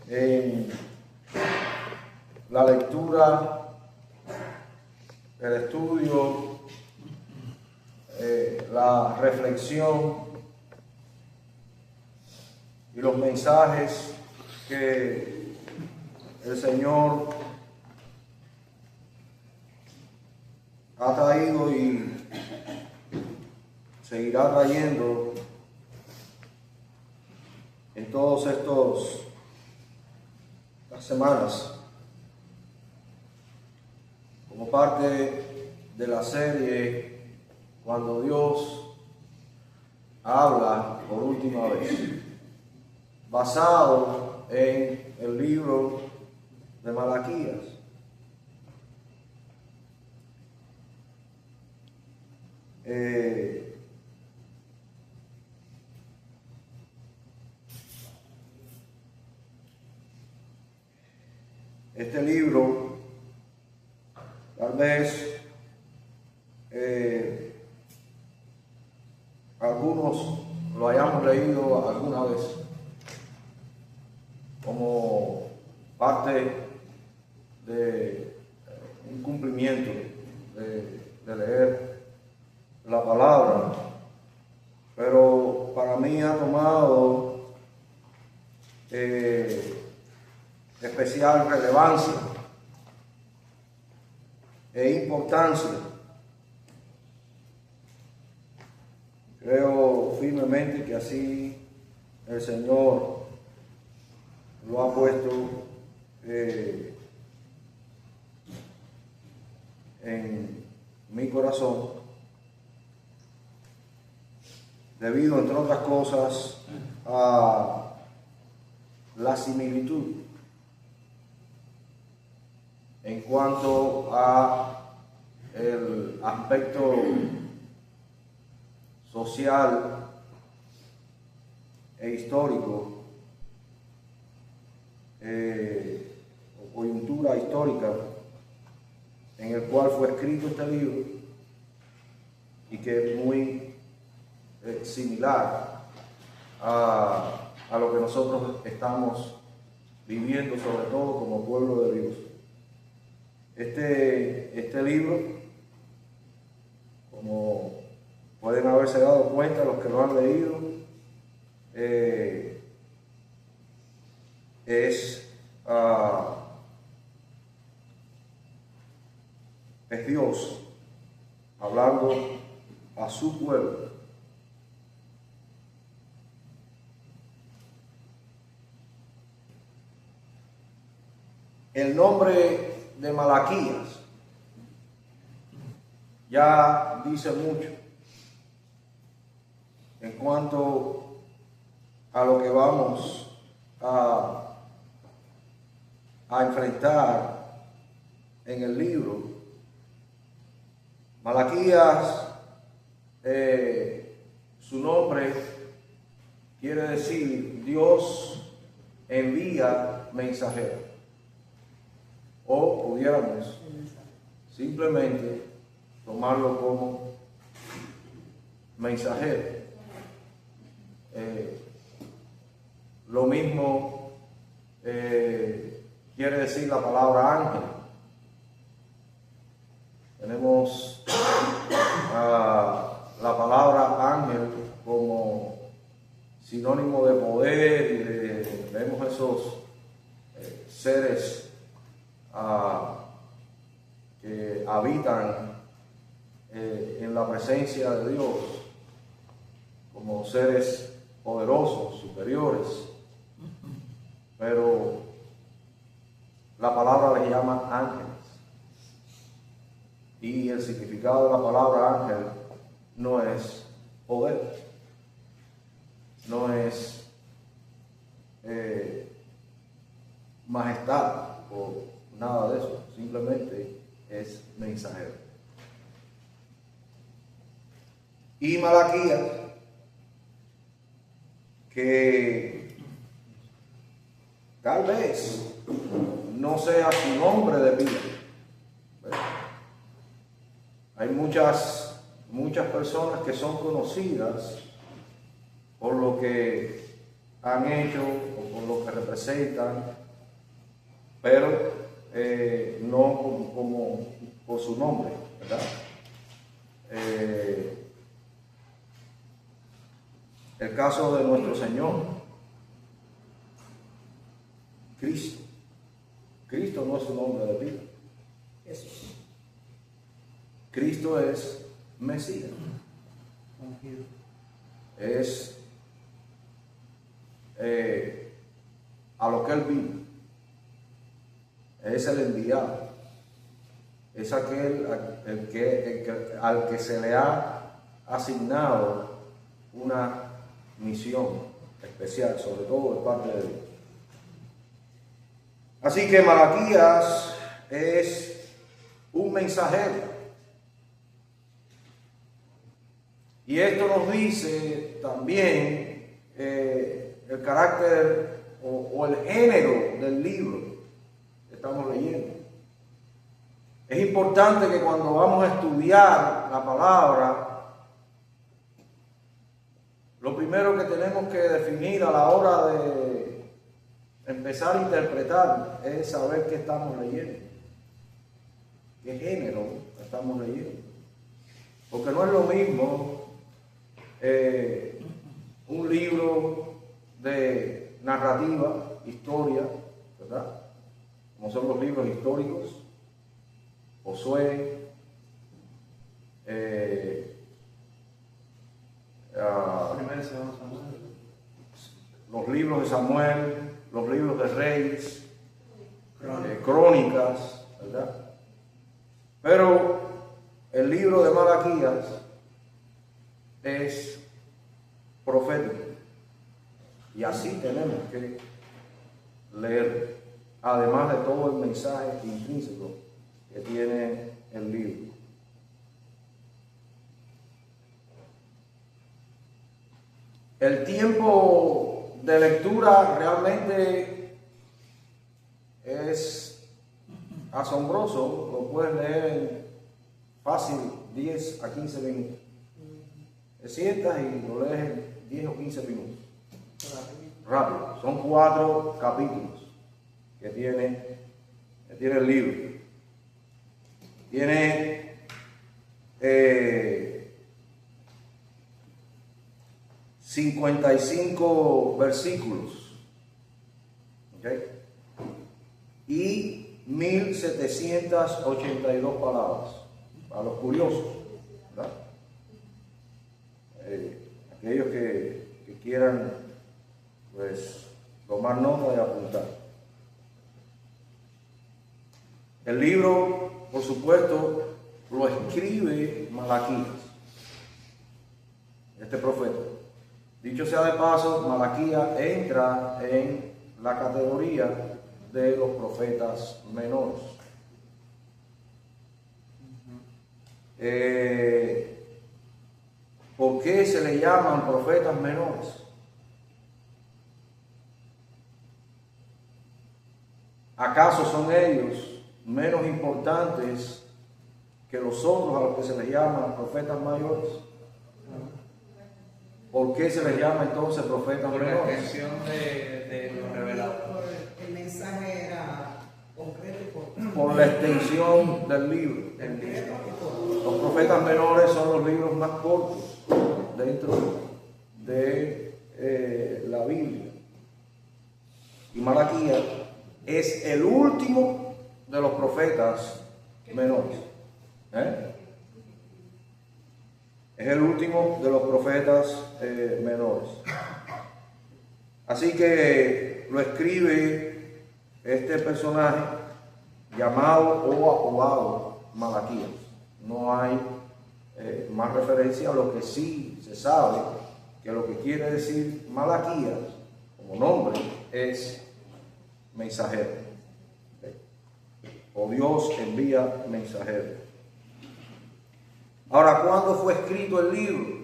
en la lectura, el estudio, la reflexión y los mensajes que el Señor ha traído y seguirá trayendo en todos estas semanas como parte de la serie Cuando Dios habla por última vez, basado en el libro de Malaquías. Este libro, tal vez algunos lo hayamos leído alguna vez como parte de un cumplimiento de leer la palabra, pero para mí ha tomado especial relevancia e importancia. Creo firmemente que así el Señor lo ha puesto en mi corazón, debido, entre otras cosas, a la similitud en cuanto a el aspecto social e histórico o coyuntura histórica en el cual fue escrito este libro, y que es muy similar a lo que nosotros estamos viviendo, sobre todo como pueblo de Dios. Este libro, como pueden haberse dado cuenta los que lo han leído, es Dios hablando a su pueblo. El nombre de Malaquías ya dice mucho en cuanto a lo que vamos a enfrentar en el libro. Malaquías, su nombre quiere decir Dios envía mensajero, o pudiéramos simplemente tomarlo como mensajero. Lo mismo quiere decir la palabra ángel. Tenemos la palabra ángel como sinónimo de poder, y vemos esos seres que habitan en la presencia de Dios como seres poderosos, superiores, pero la palabra les llama ángeles, y el significado de la palabra ángel no es poder, no es majestad o nada de eso, simplemente es mensajero. Y Malaquías, que tal vez no sea su nombre de pila. Hay muchas personas que son conocidas por lo que han hecho o por lo que representan, pero no como por su nombre, ¿verdad? El caso de nuestro Señor, Cristo. Cristo no es su nombre de pila. Jesús. Cristo es Mesías. Es a lo que Él vino. Es el enviado. Es aquel al que se le ha asignado una misión especial, sobre todo de parte de Dios. Así que Malaquías es un mensajero. Y esto nos dice también el carácter o el género del libro que estamos leyendo. Es importante que cuando vamos a estudiar la palabra, lo primero que tenemos que definir a la hora de empezar a interpretar es saber qué estamos leyendo, qué género estamos leyendo. Porque no es lo mismo un libro de narrativa, historia, ¿verdad? Como son los libros históricos, Josué, los libros de Samuel, los libros de Reyes, Crónicas, ¿verdad? Pero el libro de Malaquías es profético y así tenemos que leer, además de todo el mensaje intrínseco que tiene el libro. El tiempo de lectura realmente es asombroso, lo puedes leer en fácil 10 a 15 minutos. Te sientas y lo lees en 10 o 15 minutos. Rápido. Son 4 capítulos que tiene el libro. Tiene 55 versículos. ¿Okay? Y 1782 palabras. Para los curiosos, ¿verdad? Aquellos que quieran pues tomar nota y apuntar. El libro, por supuesto, lo escribe Malaquías, este profeta. Dicho sea de paso, Malaquías entra en la categoría de los profetas menores. ¿Por qué se le llaman profetas menores? ¿Acaso son ellos menos importantes que los otros a los que se les llama profetas mayores? ¿Por qué se les llama entonces profetas menores? Por la extensión de lo revelado. El mensaje era concreto por la extensión del libro. Los profetas menores son los libros más cortos dentro de la Biblia. Y Malaquías es el último de los profetas menores. Es el último de los profetas menores. Así que lo escribe este personaje llamado o apodado Malaquías. No hay más referencia a lo que sí se sabe, que lo que quiere decir Malaquías como nombre es mensajero. O Dios envía mensajero. Ahora, ¿cuándo fue escrito el libro?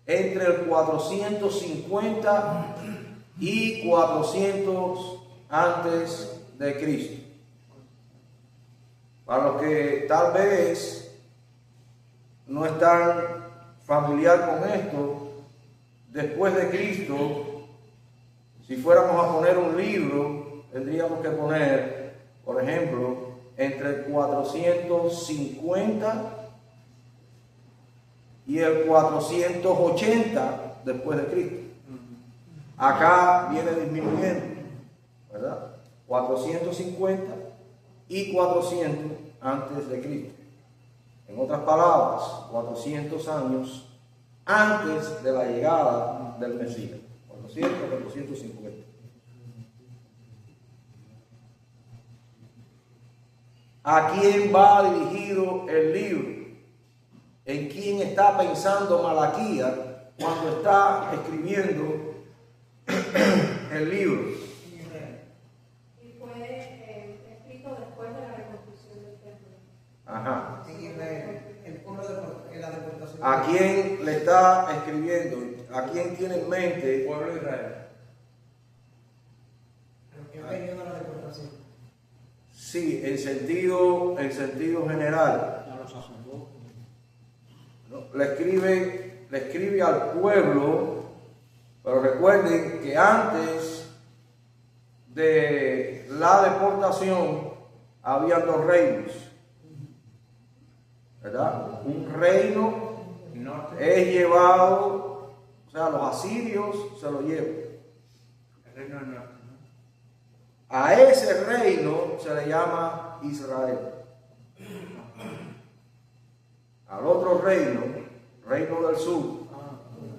Entre el 450 y 400 antes de Cristo. Para los que tal vez no están familiar con esto, después de Cristo, Si fuéramos a poner un libro, tendríamos que poner, por ejemplo, entre 450 y el 480 después de Cristo. Acá viene disminuyendo, ¿verdad? 450 y 400 antes de Cristo. En otras palabras, 400 años antes de la llegada del Mesías. 400 a 450. ¿A quién va dirigido el libro? ¿En quién está pensando Malaquías cuando está escribiendo el libro? Y fue escrito después de la reconstrucción del templo. Ajá. En Israel, el pueblo de la deportación. ¿A quién le está escribiendo? ¿A quién tiene en mente? Pueblo de Israel. Pero que venía de la deportación. Sí, en sentido general. A los sacerdotes. ¿No? Le escribe al pueblo, pero recuerden que antes de la deportación habían dos reinos, ¿verdad? Un reino Norte. es llevado, o sea, los asirios se lo llevan. El reino del norte. ¿No? A ese reino se le llama Israel. Al otro reino, reino del sur,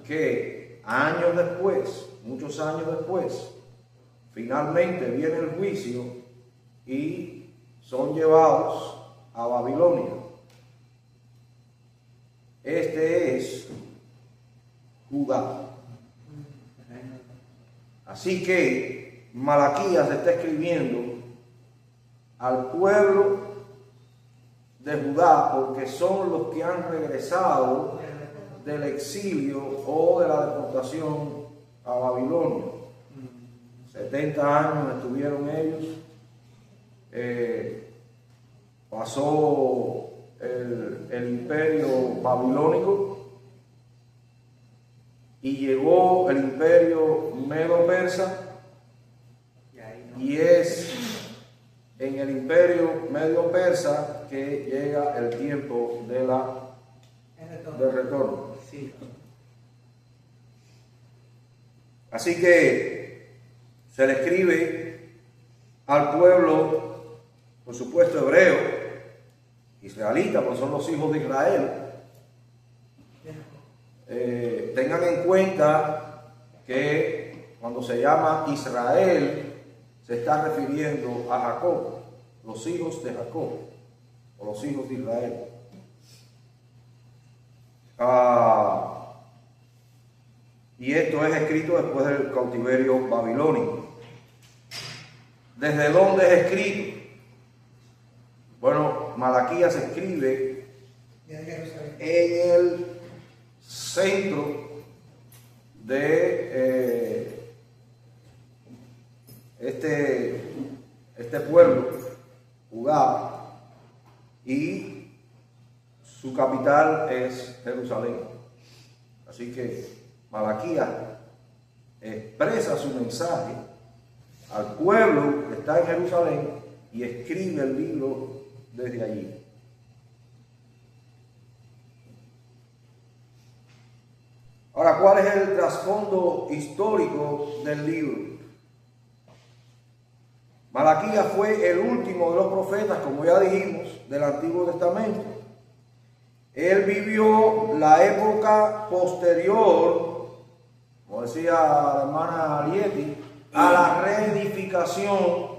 que años después, muchos años después, finalmente viene el juicio y son llevados a Babilonia. Este es Judá. El reino del Así que Malaquías está escribiendo al pueblo de Judá porque son los que han regresado del exilio o de la deportación a Babilonia. 70 años estuvieron ellos. Pasó el imperio babilónico y llegó el imperio medo-persa, Y ahí no. y es en el imperio medio-persa que llega el tiempo del retorno. Sí. Así que se le escribe al pueblo, por supuesto hebreo, israelita, pues son los hijos de Israel. Tengan en cuenta que cuando se llama Israel se está refiriendo a Jacob, los hijos de Jacob, o los hijos de Israel. Y esto es escrito después del cautiverio babilónico. ¿Desde dónde es escrito? Bueno, Malaquías escribe De Jerusalén. en el centro de este pueblo, Judá, y su capital es Jerusalén. Así que Malaquías expresa su mensaje al pueblo que está en Jerusalén y escribe el libro desde allí. Ahora, ¿cuál es el trasfondo histórico del libro? Malaquías fue el último de los profetas, como ya dijimos, del Antiguo Testamento. Él vivió la época posterior, como decía la hermana Arietti, a la reedificación,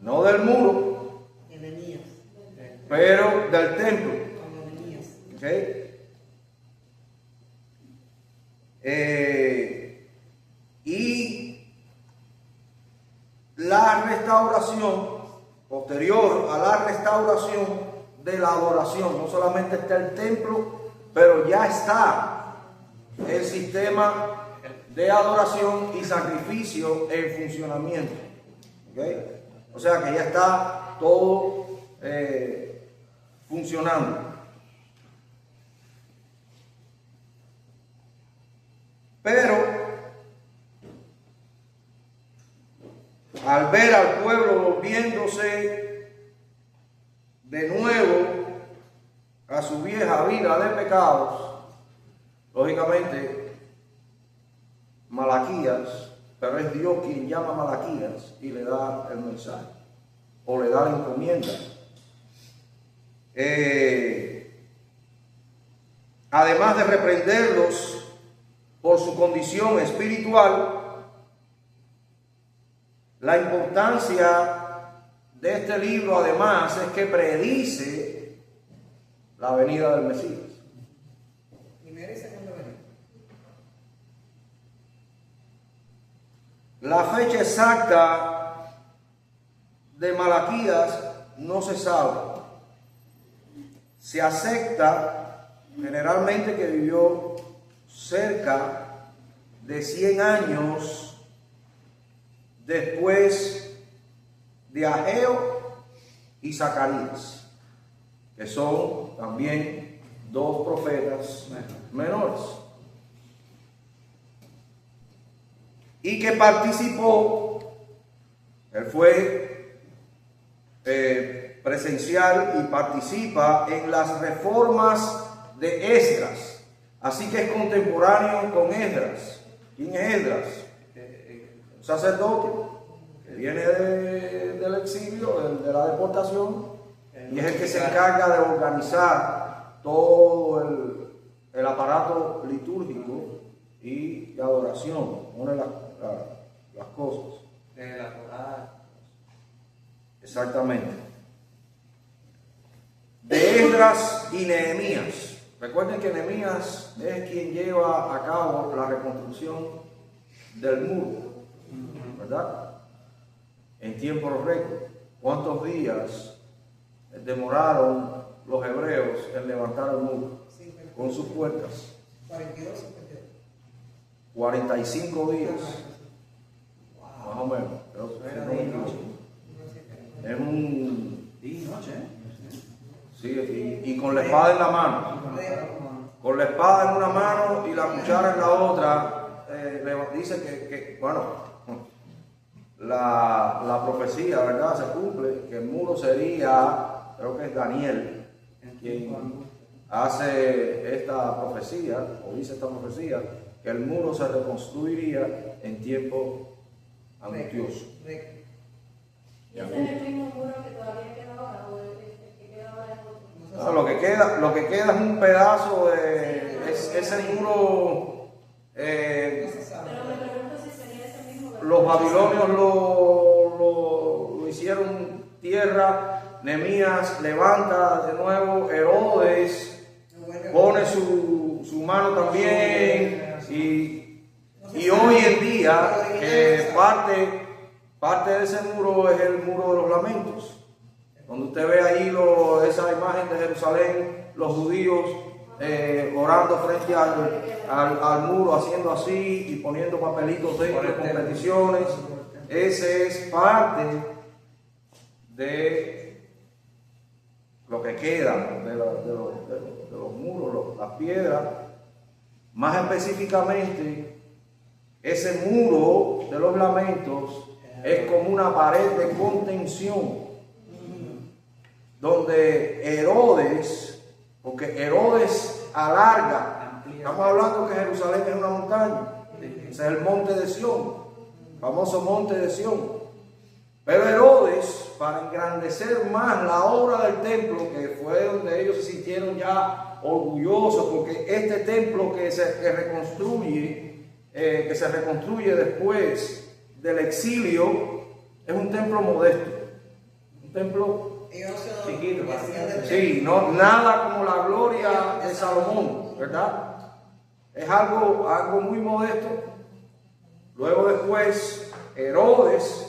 no del muro, Enemías. pero del templo. Con Enemías. ¿Ok? Y la restauración, posterior a la restauración de la adoración, no solamente está el templo, pero ya está el sistema de adoración y sacrificio en funcionamiento. ¿Ok? O sea que ya está todo funcionando. Pero al ver al pueblo volviéndose de nuevo a su vieja vida de pecados, lógicamente Malaquías, pero es Dios quien llama a Malaquías y le da el mensaje o le da la encomienda. Además de reprenderlos por su condición espiritual, la importancia de este libro además es que predice la venida del Mesías. Primera y segunda venida. La fecha exacta de Malaquías no se sabe. Se acepta generalmente que vivió cerca de 100 años después de Ageo y Zacarías, que son también dos profetas menores, y que participó, él fue presencial y participa en las reformas de Esdras, así que es contemporáneo con Esdras. ¿Quién es Esdras? Un sacerdote que viene del exilio, de la deportación, y es el que se encarga de organizar todo el aparato litúrgico y de adoración, pone las cosas. De la Torá. Exactamente. De Esdras y Nehemías. Recuerden que Nehemías es quien lleva a cabo la reconstrucción del muro, ¿verdad? En tiempo récord. ¿Cuántos días demoraron los hebreos en levantar el muro con sus puertas? 42, 52. 45 días, más o menos. Era día y noche. Es un... Día y noche, ¿eh? Sí, y con la espada en la mano. Con la espada en una mano y la cuchara en la otra, dice que bueno, la profecía, ¿verdad? Se cumple, que el muro sería, creo que es Daniel quien hace esta profecía, o dice esta profecía, que el muro se reconstruiría en tiempo angustioso. ¿Y ese es el mismo muro que todavía queda ahora o el que queda ahora es otro? No, lo que queda es un pedazo de ese muro. Pero me pregunto si sería ese mismo. Los babilonios lo hicieron tierra. Nehemías levanta de nuevo. Herodes pone su mano también. Y hoy en día parte de ese muro es el muro de los lamentos. Cuando usted ve ahí esa imagen de Jerusalén, los judíos orando frente al muro, haciendo así y poniendo papelitos dentro con peticiones, ese es parte de lo que queda de los muros, las piedras. Más específicamente, ese muro de los lamentos es como una pared de contención, donde Herodes, porque Herodes alarga, estamos hablando que Jerusalén es una montaña, ese es el monte de Sión, famoso monte de Sión, pero Herodes, para engrandecer más la obra del templo, que fue donde ellos se sintieron ya orgullosos, porque este templo que se reconstruye después del exilio, es un templo modesto, un templo chiquito, sí, no, nada como la gloria de Salomón, ¿verdad? Es algo muy modesto. Luego después Herodes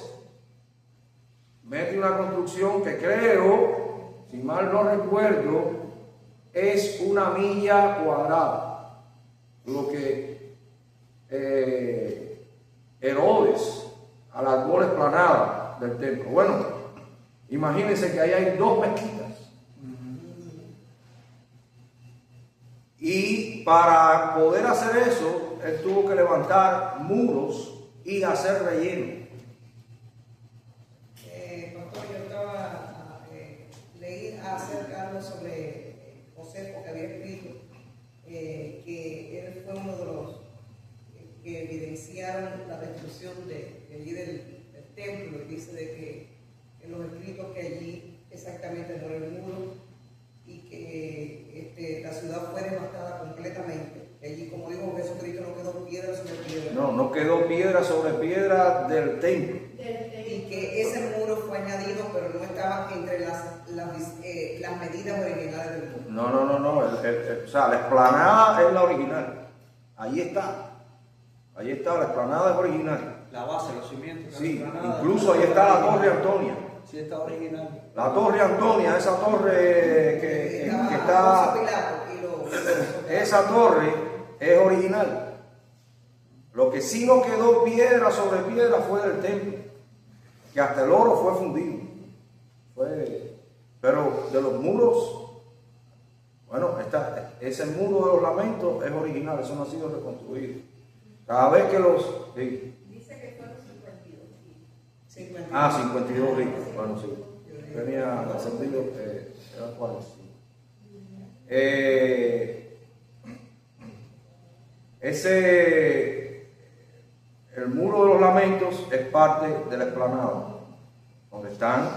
mete una construcción que creo, si mal no recuerdo, es 1 milla cuadrada. Lo que Herodes alargó la explanada del templo. Bueno, imagínense que ahí hay 2 mezquitas. Y para poder hacer eso, él tuvo que levantar muros y hacer relleno. de allí del templo, y dice de que en los escritos que allí exactamente no era el muro y que la ciudad fue devastada completamente. Allí, como dijo Jesucristo, no quedó piedra sobre piedra. No quedó piedra sobre piedra del templo. Y que ese muro fue añadido, pero no estaba entre las medidas originales del muro. No. O sea, la explanada es la original. Ahí está. Ahí está, la explanada es original. La base, los cimientos. Sí, la explanada. incluso ahí está la Torre Antonia. Sí, está original. La Torre Antonia, esa torre que está... Esa torre es original. Lo que sí no quedó piedra sobre piedra fue del templo, que hasta el oro fue fundido. Pero de los muros, bueno, ese muro de los lamentos es original, eso no ha sido reconstruido. Cada vez que los... Sí. Dice que fueron 52. 52 52 ricos, bueno, sí. Tenía encendido que eran 45. El muro de los lamentos es parte de la explanada, donde están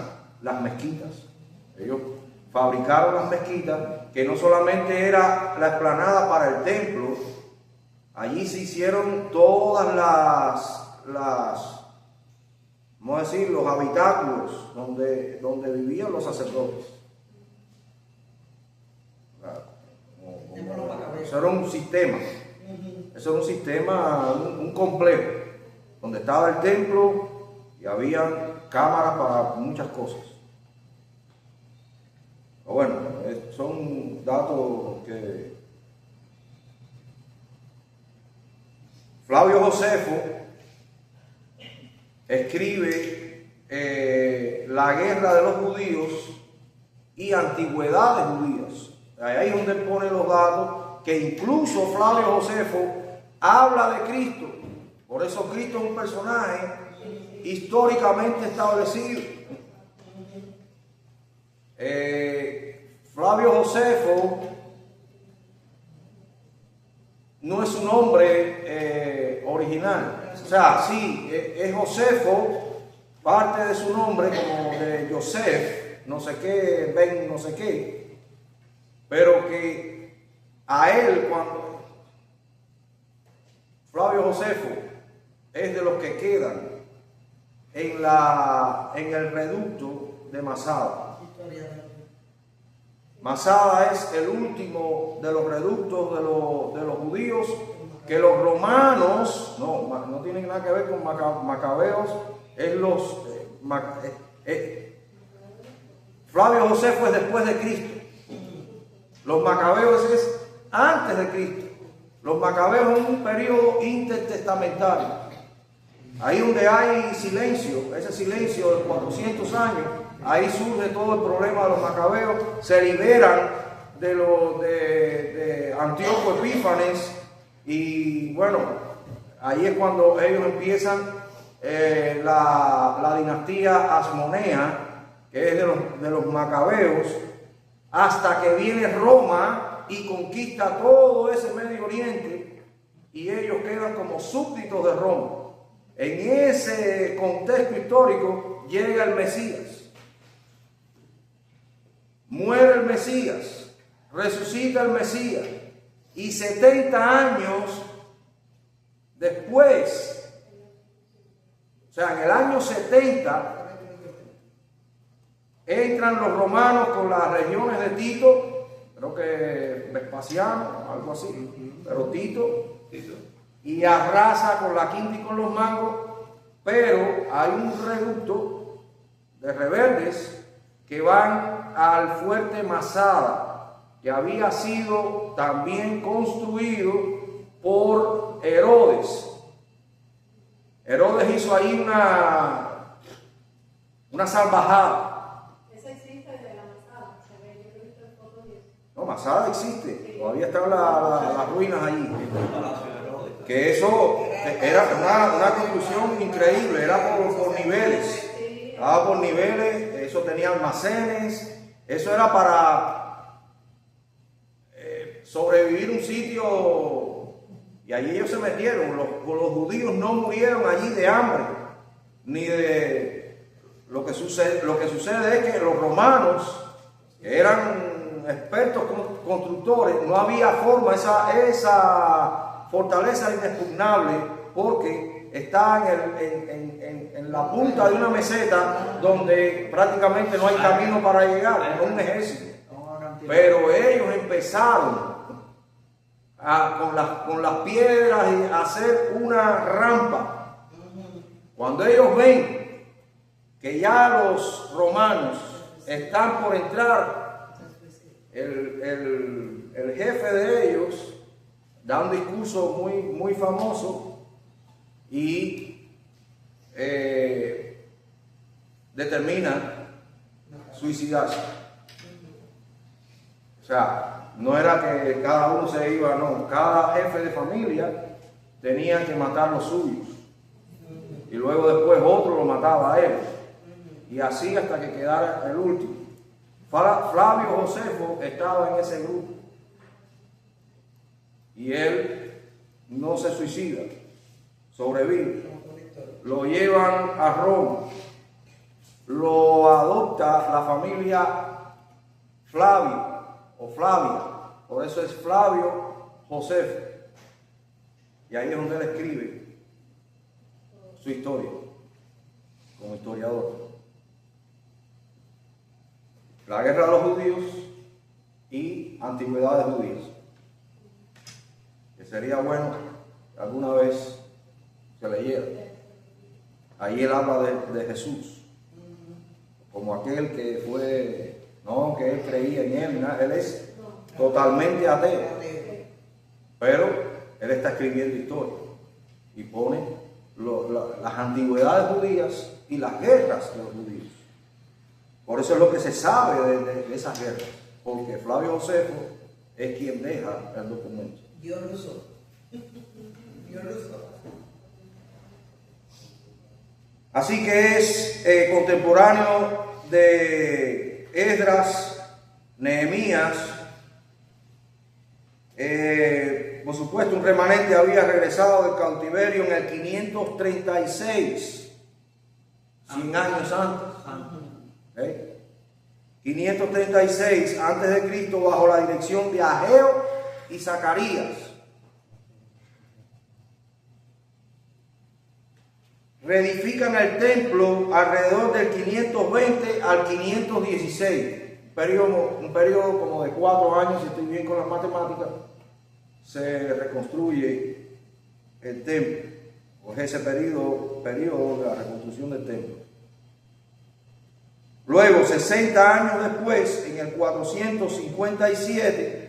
las mezquitas. Ellos fabricaron las mezquitas, que no solamente era la explanada para el templo, allí se hicieron todas vamos a decir, los habitáculos donde vivían los sacerdotes. Eso era un sistema. Eso era un sistema, un complejo, donde estaba el templo y habían cámaras para muchas cosas. Pero bueno, son datos que Flavio Josefo escribe La guerra de los judíos y antigüedades judías. Ahí es donde él pone los datos, que incluso Flavio Josefo habla de Cristo. Por eso Cristo es un personaje históricamente establecido. Flavio Josefo no es un nombre original. O sea, sí, es Josefo, parte de su nombre como de Joseph, no sé qué, Ben, no sé qué. Pero que a él, cuando Flavio Josefo es de los que quedan en el reducto de Masada. Masada es el último de los reductos de los judíos, que los romanos, no tienen nada que ver con macabeos, es Flavio Josefo es después de Cristo. Los macabeos es antes de Cristo. Los macabeos es un periodo intertestamentario. Ahí donde hay silencio, ese silencio de 400 años, ahí surge todo el problema de los macabeos. Se liberan de Antíoco Epífanes y bueno, ahí es cuando ellos empiezan la dinastía Asmonea, que es de los macabeos, hasta que viene Roma y conquista todo ese Medio Oriente y ellos quedan como súbditos de Roma. En ese contexto histórico llega el Mesías. Muere el Mesías, resucita el Mesías y 70 años después, o sea, en el año 70, entran los romanos con las regiones de Tito, creo que Vespasiano, algo así, pero Tito, y arrasa con la quinta y con los mangos, pero hay un reducto de rebeldes que van al fuerte Masada, que había sido también construido por Herodes. Herodes hizo ahí una salvajada. Esa existe desde la Masada, se ve, yo he visto en fotos y eso. No, Masada existe, todavía están las ruinas allí. Palacio de Herodes. Que eso era una construcción increíble, era por niveles. Estaba por niveles, eso tenía almacenes, eso era para sobrevivir un sitio, y allí ellos se metieron. Los judíos no murieron allí de hambre, ni de lo que sucede. Lo que sucede es que los romanos, que eran expertos constructores, no había forma, esa fortaleza inexpugnable, porque está en la punta de una meseta donde prácticamente no hay camino para llegar, no un ejército. Pero ellos empezaron con las piedras y hacer una rampa. Cuando ellos ven que ya los romanos están por entrar, el jefe de ellos da un discurso muy famoso y determina suicidarse. O sea, no era que cada uno se iba, no, cada jefe de familia tenía que matar los suyos. Y luego después otro lo mataba a él. Y así hasta que quedara el último. Flavio Josefo estaba en ese grupo. Y él no se suicida, sobrevive. Lo llevan a Roma. Lo adopta la familia Flavio o Flavia. Por eso es Flavio Josefo. Y ahí es donde él escribe su historia como historiador. La guerra de los judíos y antigüedades judías. Que sería bueno que alguna vez se leyera. Ahí él habla de Jesús como aquel que fue, no que él creía en él, él es totalmente ateo. Pero él está escribiendo historia y pone las antigüedades judías y las guerras de los judíos. Por eso es lo que se sabe de esas guerras, porque Flavio Josefo es quien deja el documento. Dios lo usó. Dios lo usó. Así que es contemporáneo de Esdras, Nehemías. Por supuesto, un remanente había regresado del cautiverio en el 536, 100 años antes. 536 antes de Cristo, bajo la dirección de Ageo y Zacarías. Reedifican el templo alrededor del 520 al 516, un periodo como de 4 años, si estoy bien con las matemáticas. Se reconstruye el templo, o es ese periodo de la reconstrucción del templo. Luego, 60 años después, en el 457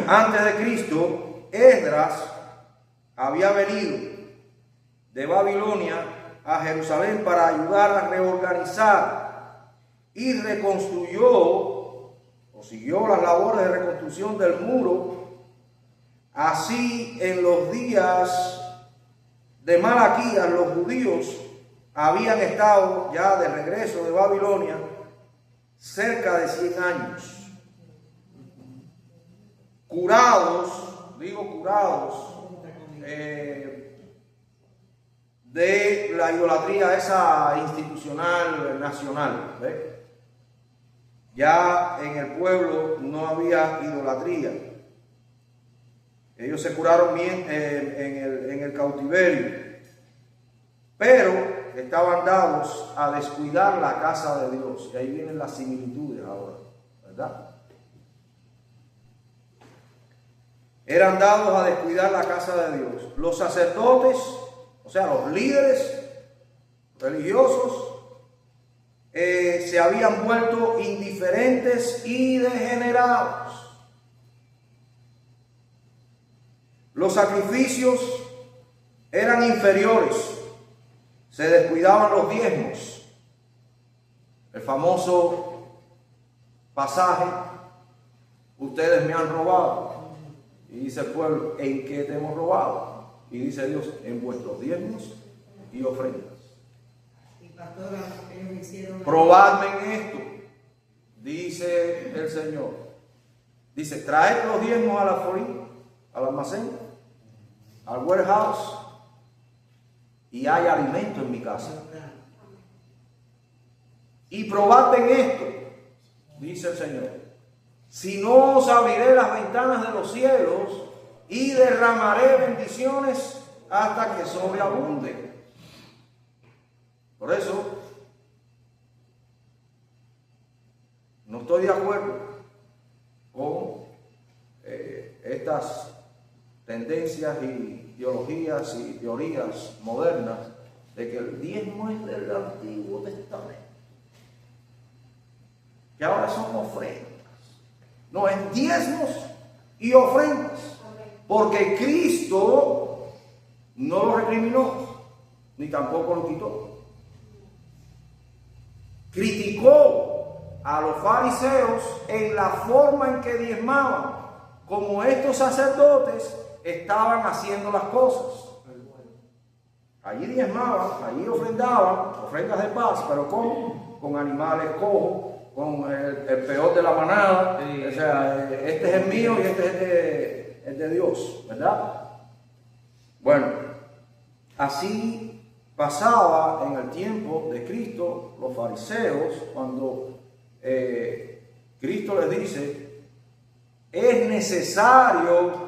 antes de Cristo, Esdras había venido de Babilonia a Jerusalén para ayudar a reorganizar y reconstruyó o siguió las labores de reconstrucción del muro. Así, en los días de Malaquías, los judíos habían estado ya de regreso de Babilonia cerca de 100 años. Curados de la idolatría esa institucional nacional. Ya en el pueblo no había idolatría. Ellos se curaron bien en el cautiverio, pero estaban dados a descuidar la casa de Dios. Y ahí vienen las similitudes ahora, ¿verdad? Eran dados a descuidar la casa de Dios. Los sacerdotes, o sea, los líderes religiosos, se habían vuelto indiferentes y degenerados. Los sacrificios eran inferiores, se descuidaban los diezmos. El famoso pasaje, ustedes me han robado. Y dice el pueblo, ¿en qué te hemos robado? Y dice Dios, en vuestros diezmos y ofrendas. Y pastora, ellos me hicieron... Probadme en esto, dice el Señor. Dice, traed los diezmos a la forí, al almacén, al warehouse, y hay alimento en mi casa. Y probad en esto, dice el Señor, si no os abriré las ventanas de los cielos y derramaré bendiciones hasta que sobreabunde. Por eso, no estoy de acuerdo con estas tendencias y ideologías y teorías modernas de que el diezmo es del Antiguo Testamento, que ahora son ofrendas. No, es diezmos y ofrendas, porque Cristo no lo recriminó, ni tampoco lo quitó. Criticó a los fariseos en la forma en que diezmaban, como estos sacerdotes estaban haciendo las cosas. Allí diezmaban, allí ofrendaban, ofrendas de paz, pero con animales cojos, con el peor de la manada. Sí. O sea, este es el mío y este es de Dios, ¿verdad? Bueno, así pasaba en el tiempo de Cristo los fariseos, cuando Cristo les dice, es necesario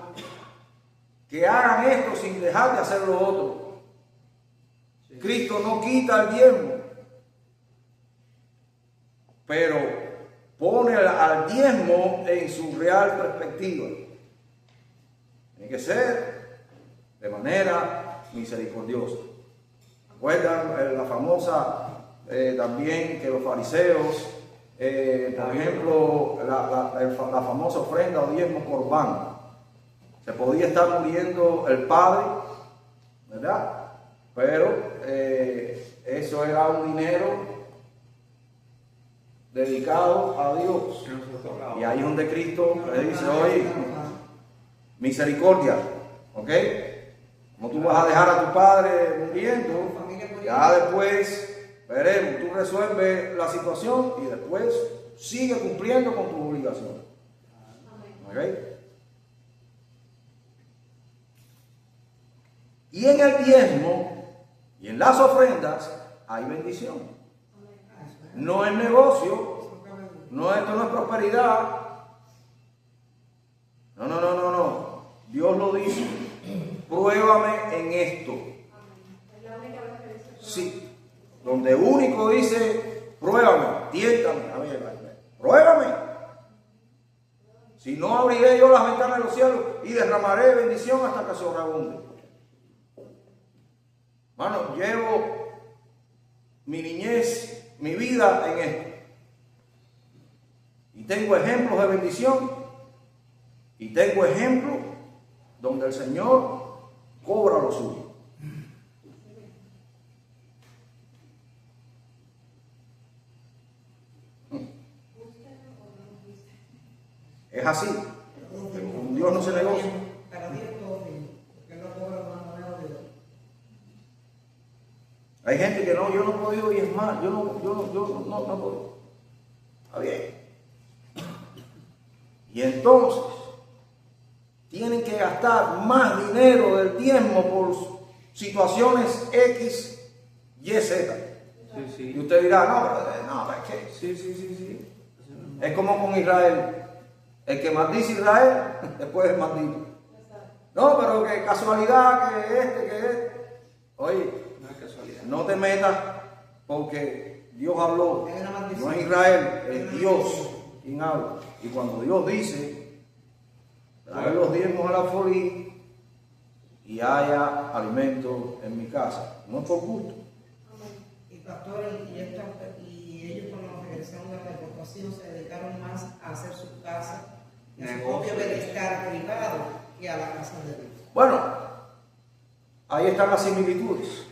que hagan esto sin dejar de hacer lo otro. Sí. Cristo no quita el diezmo, pero pone al diezmo en su real perspectiva. Tiene que ser de manera misericordiosa. ¿Recuerdan la famosa también que los fariseos, por ejemplo, la famosa ofrenda o diezmo corbán? Se podía estar muriendo el padre, ¿verdad? Pero eso era un dinero dedicado a Dios. Y ahí es donde Cristo le dice, oye, misericordia, ¿ok? Como tú vas a dejar a tu padre muriendo, ya después veremos, tú resuelves la situación y después sigue cumpliendo con tu obligación. ¿Ok? Y en el diezmo y en las ofrendas hay bendición. No es negocio, esto no es prosperidad. No. Dios lo dice. Pruébame en esto. Sí, donde único dice, pruébame, tiéntame, a ver, pruébame. Si no, abriré yo las ventanas de los cielos y derramaré bendición hasta que sobreabunde. Hermano, llevo mi niñez, mi vida en esto. Y tengo ejemplos de bendición. Y tengo ejemplos donde el Señor cobra lo suyo. Es así. Con Dios no se negocia. Para Dios todo bien, porque no cobra más moneda de Dios. Hay gente que no, yo no he podido diezmar, yo no puedo. Está bien. Y entonces tienen que gastar más dinero del diezmo por situaciones X, Y, Z. Sí. Y usted dirá, no, es que sí. Es como con Israel. El que maldice Israel, después es maldito. No, pero que casualidad, que este. Oye, no te metas porque Dios habló. No es Israel, es Dios quien habla. Y cuando Dios dice, trae los diezmos a la alfolí y haya alimento en mi casa. No es por gusto. Y pastor, y ellos cuando regresaron de la deportación se dedicaron más a hacer su casa, a su propio bienestar privado que a la casa de Dios. Bueno, ahí están las similitudes,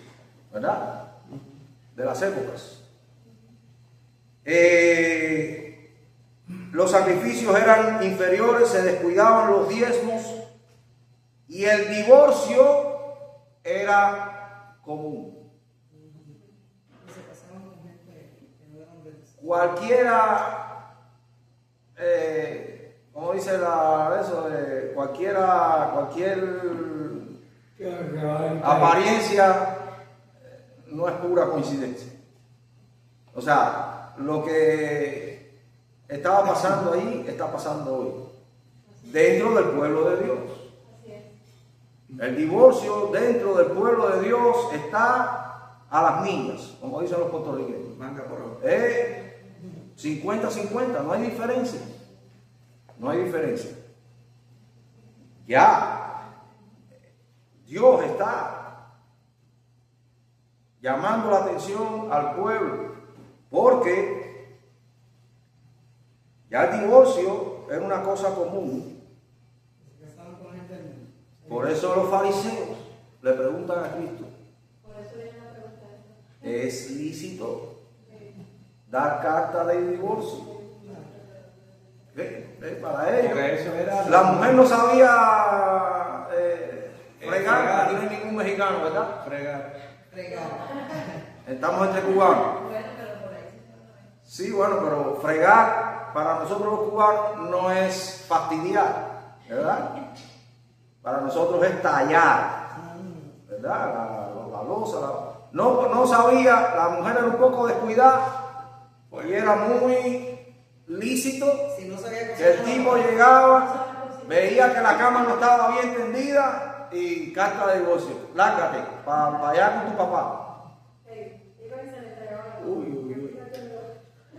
¿verdad? De las épocas. Los sacrificios eran inferiores, se descuidaban los diezmos y el divorcio era común. Cualquiera, como dice cualquier apariencia no es pura coincidencia. O sea, lo que estaba pasando ahí está pasando hoy, dentro del pueblo de Dios. Así es. El divorcio dentro del pueblo de Dios está a las millas, como dicen los puertorriqueños. Manga por ojo. 50-50, no hay diferencia. No hay diferencia. Ya Dios está llamando la atención al pueblo, porque ya el divorcio es una cosa común. Por eso los fariseos le preguntan a Cristo, Por eso viene la pregunta. ¿es lícito dar carta de divorcio? Para ellos. Porque eso era La mujer no sabía fregar, fregar. aquí no hay ningún mexicano, ¿verdad? fregar. Fregar. Estamos entre cubanos. Bueno, pero por ahí Sí, bueno, pero fregar para nosotros los cubanos no es fastidiar, ¿verdad? Para nosotros es tallar, ¿verdad? La loza. No sabía, la mujer era un poco descuidada y era muy lícito Si no sabía que el cocinar, tipo llegaba, veía que la cama no estaba bien tendida y carta de divorcio. Lárgate, para allá con tu papá. Uy, uy, uy.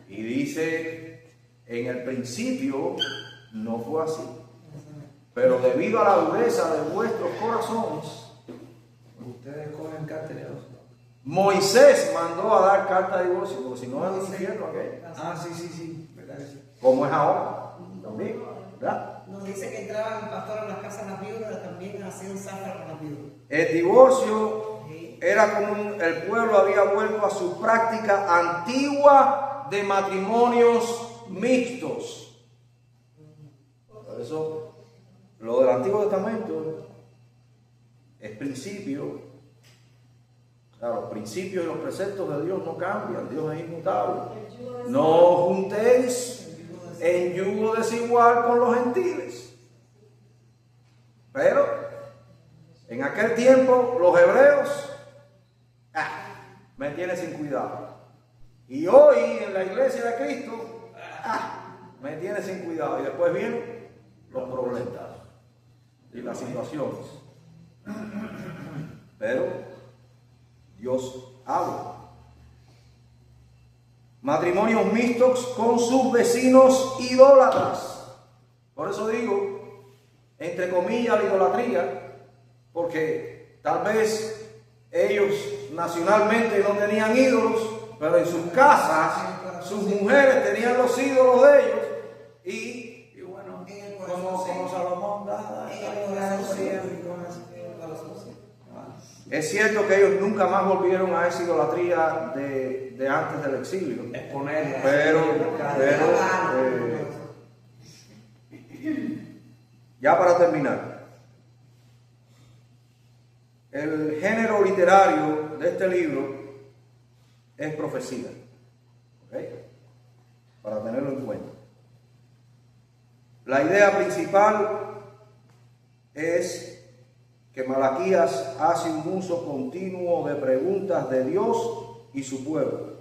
Y dice, en el principio no fue así, pero debido a la dureza de vuestros corazones, Ustedes cogen cartereros. Moisés mandó a dar carta de divorcio, porque si no es un infierno aquel, Ah, sí. ¿Verdad que sí? como es ahora, también, ¿verdad? nos dice que entraban pastores en las casas de las viudas, también hacían zafra con las viudas. El divorcio era como el pueblo había vuelto a su práctica antigua de matrimonios mixtos. Por eso, lo del Antiguo Testamento es principio. Claro, los principios y los preceptos de Dios no cambian, Dios es inmutable. No juntéis en yugo desigual con los gentiles. Pero en aquel tiempo los hebreos me tienen sin cuidado. Y hoy en la iglesia de Cristo me tienen sin cuidado. Y después vienen los problemas y las situaciones. Pero Dios habla. Matrimonios mixtos con sus vecinos idólatras. Por eso digo, entre comillas, la idolatría, porque tal vez ellos nacionalmente no tenían ídolos, pero en sus casas, sus mujeres tenían los ídolos de ellos. Y bueno, como Salomón es cierto que ellos nunca más volvieron a esa idolatría de antes del exilio. Exponer. Pero ya para terminar, el género literario de este libro es profecía, ¿ok? Para tenerlo en cuenta. La idea principal es que Malaquías hace un uso continuo de preguntas de Dios y su pueblo.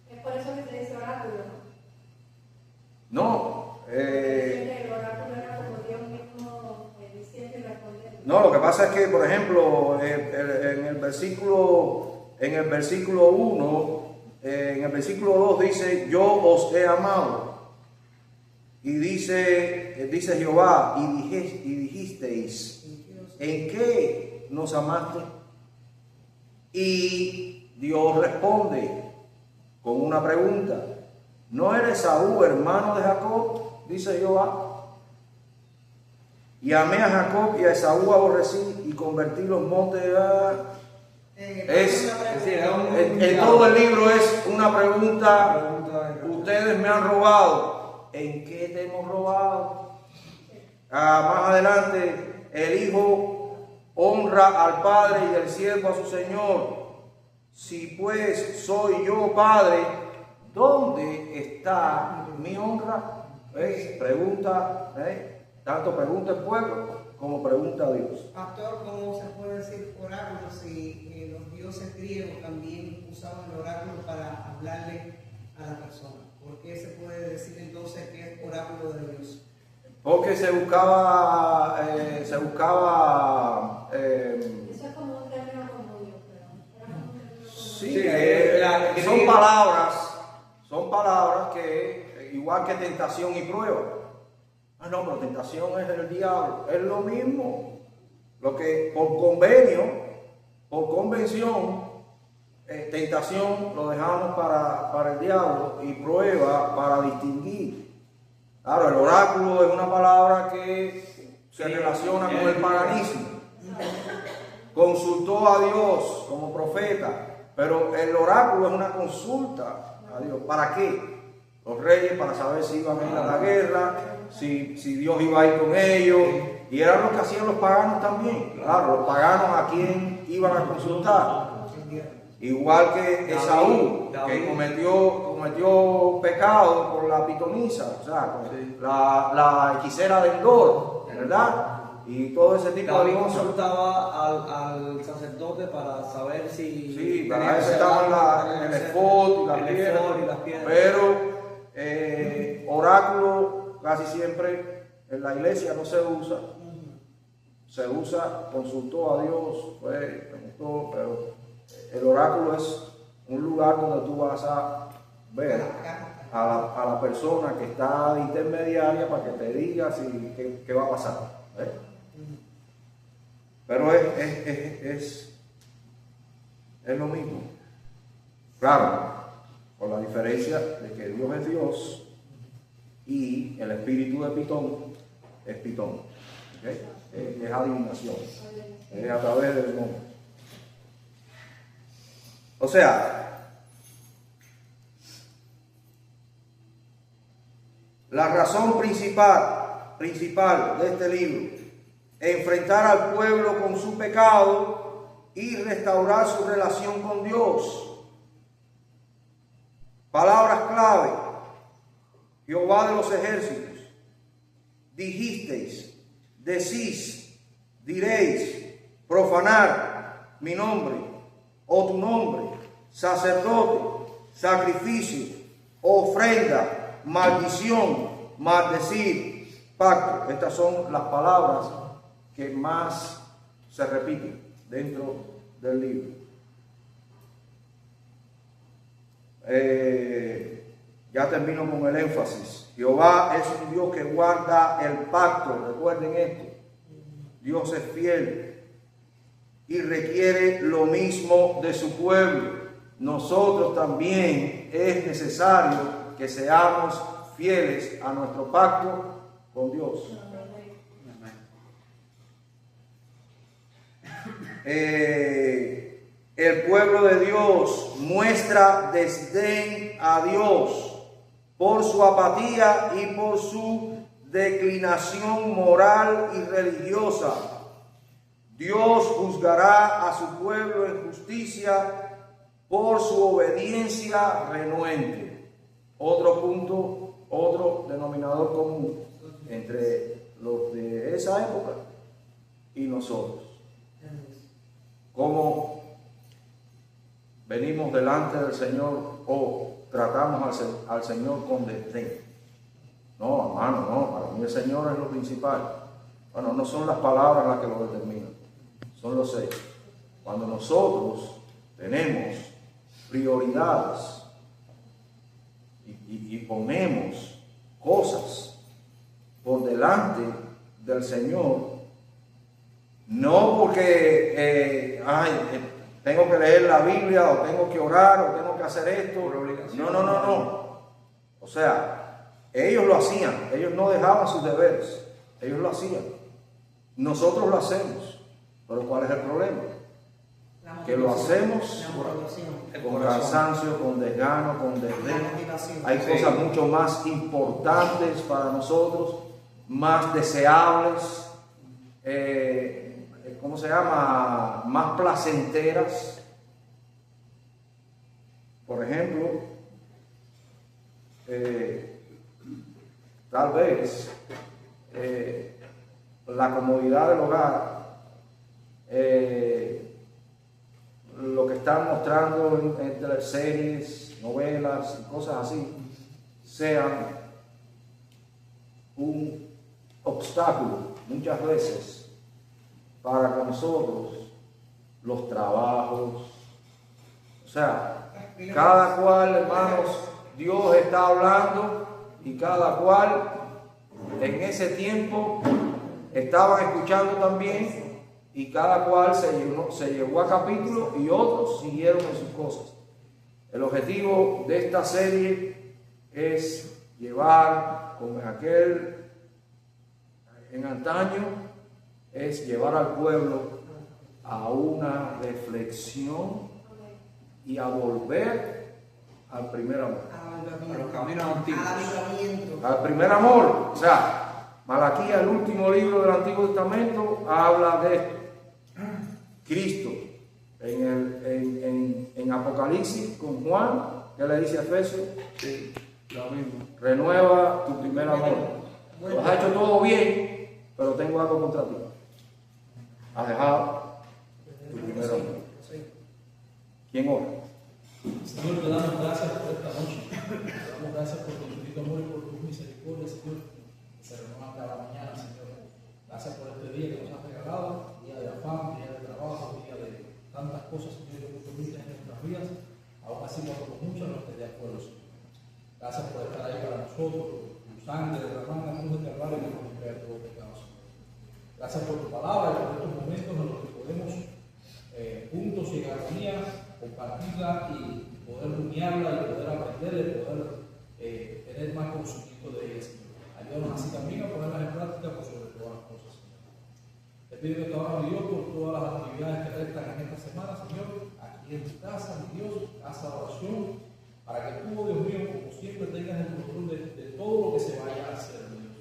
Es por eso que se dice oráculo, ¿no? No, El oráculo era como Dios mismo diciendo y respondiendo. no, lo que pasa es que, por ejemplo, en el versículo 1, en el versículo 2 dice, yo os he amado. Y dice Jehová, y dijisteis, ¿en qué nos amaste? Y Dios responde con una pregunta, ¿no eres Esaú, hermano de Jacob? Dice Jehová. Y amé a Jacob y a Esaú aborrecí y convertí los montes en todo el libro es una pregunta. Ustedes me han robado. ¿En qué te hemos robado? Más adelante, el hijo honra al padre y el siervo a su señor. Si pues soy yo padre, ¿dónde está mi honra? ¿Ves? Pregunta, tanto pregunta el pueblo como pregunta a Dios. Pastor, ¿cómo se puede decir oráculo si los dioses griegos también usaban el oráculo para hablarle a la persona? ¿Por qué se puede decir entonces que es oráculo de Dios? Porque se buscaba, Eso es como un término común, yo creo. Era como un término común. sí, son palabras que, igual que tentación y prueba. Ah, no, pero tentación es del diablo, es lo mismo. Lo que por convenio, por convención, tentación lo dejamos para el diablo y prueba para distinguir. Claro, el oráculo es una palabra que se relaciona con el paganismo. Consultó a Dios como profeta, pero el oráculo es una consulta a Dios. ¿Para qué? Los reyes para saber si iban a ir a la guerra, si Dios iba a ir con ellos. Y era lo que hacían los paganos también. Claro, los paganos a quién iban a consultar. Igual que Esaú, que cometió pecado por la pitonisa, o sea, la hechicera de Endor, ¿verdad? Y todo ese tipo de David cosas. consultaba al sacerdote para saber si... Sí, para eso estaban el efod y las piedras. Pero oráculo casi siempre en la iglesia no se usa. Se usa, consultó a Dios, preguntó, pero el oráculo es un lugar donde tú vas a ver a la persona que está de intermediaria para que te diga qué va a pasar. Pero es lo mismo. Claro, con la diferencia de que Dios es Dios y el espíritu de Pitón es Pitón. ¿Okay? Es adivinación. Es a través del nombre. O sea, la razón principal de este libro, enfrentar al pueblo con su pecado y restaurar su relación con Dios. Palabras clave: Jehová de los ejércitos, dijisteis, decís, diréis, profanar mi nombre o tu nombre, sacerdote, sacrificio, ofrenda, maldición, maldecir, pacto. Estas son las palabras que más se repiten dentro del libro. Ya termino con el énfasis. Jehová es un Dios que guarda el pacto. Recuerden esto. Dios es fiel y requiere lo mismo de su pueblo. Nosotros también es necesario que seamos fieles a nuestro pacto con Dios. El pueblo de Dios muestra desdén a Dios por su apatía y por su declinación moral y religiosa. Dios juzgará a su pueblo en justicia por su obediencia renuente. Otro punto, otro denominador común entre los de esa época y nosotros. ¿Cómo venimos delante del Señor o tratamos al Señor con desdén? No, hermano, no, para mí el Señor es lo principal. Bueno, no son las palabras las que lo determinan, son los hechos. Cuando nosotros tenemos prioridades y ponemos cosas por delante del Señor, no porque tengo que leer la Biblia o tengo que orar o tengo que hacer esto. No. O sea, ellos lo hacían, ellos no dejaban sus deberes, ellos lo hacían. Nosotros lo hacemos, pero ¿cuál es el problema? Que lo hacemos con cansancio, con desgano, con desdén. Hay cosas mucho más importantes para nosotros, más deseables, ¿cómo se llama? Más placenteras. Por ejemplo, tal vez la comodidad del hogar, lo que están mostrando en series, novelas y cosas así, sean un obstáculo muchas veces para que nosotros, los trabajos, o sea, cada cual, hermanos, Dios está hablando y cada cual en ese tiempo estaban escuchando también y cada cual se llevó a capítulo y otros siguieron en sus cosas. El objetivo de esta serie es llevar, como en antaño, es llevar al pueblo a una reflexión y a volver al primer amor. A los caminos antiguos. Al primer amor. O sea, Malaquías, el último libro del Antiguo Testamento, habla de esto. Cristo, en Apocalipsis con Juan, que le dice a Efesios, Sí, lo mismo. renueva tu primer amor. Lo has hecho todo bien, pero tengo algo contra ti. Has dejado tu primer amor. ¿Quién ora? Señor, te damos gracias por esta noche. Te damos gracias por tu infinito amor y por tu misericordia, Señor, que se renueva cada mañana, Señor. Gracias por este día que nos has regalado, día de afán, día de trabajo, día de tantas cosas, Señor, que tú permites en nuestras vidas. Aún así, cuando muchos no te de acuerdo, Señor. Gracias por estar ahí para nosotros, tu sangre derramada en la cruz de Calvario que nos limpia de todo pecado, Señor. Gracias por tu palabra y por estos momentos en los que podemos juntos y en armonía compartirla y poder rumiarla y poder aprenderla y poder tener más conocimiento de ella, Señor. Ayúdanos así también a ponerlas en práctica por sobre todas las cosas, Señor. Te pido que te hagas, mi Dios, por todas las actividades que restan en esta semana, Señor, aquí en tu casa, mi Dios, casa de oración, para que tú, Dios mío, como siempre, tengas el control de todo lo que se vaya a hacer, mi Dios.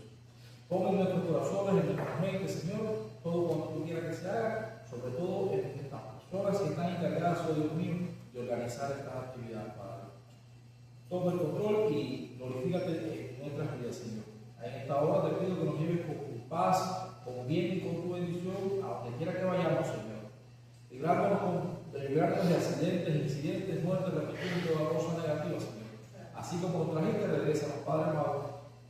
Ponga en nuestros corazones, en nuestras mentes, Señor, todo cuanto tú quieras que se haga, sobre todo en estas personas que están encargadas, oh Dios mío, de organizar estas actividades, Padre. Toma el control y glorifícate en nuestras vidas, Señor. En esta hora te pido que nos lleves con paz, con bien y con tu bendición, a donde quiera que vayamos, Señor. Librarnos de accidentes, incidentes, muertes, repeticiones y toda cosa negativa, Señor. Así como nuestra gente regresa a los Padres amados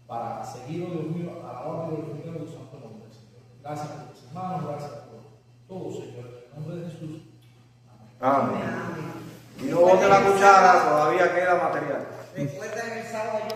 para seguir, oh Dios mío, a la hora de glorificar tu santo nombre, Señor. Gracias por tus hermanos, gracias por todo, Señor. En el nombre de Jesús. Amén. Y no bote la cuchara, todavía queda material. Recuerda el sábado.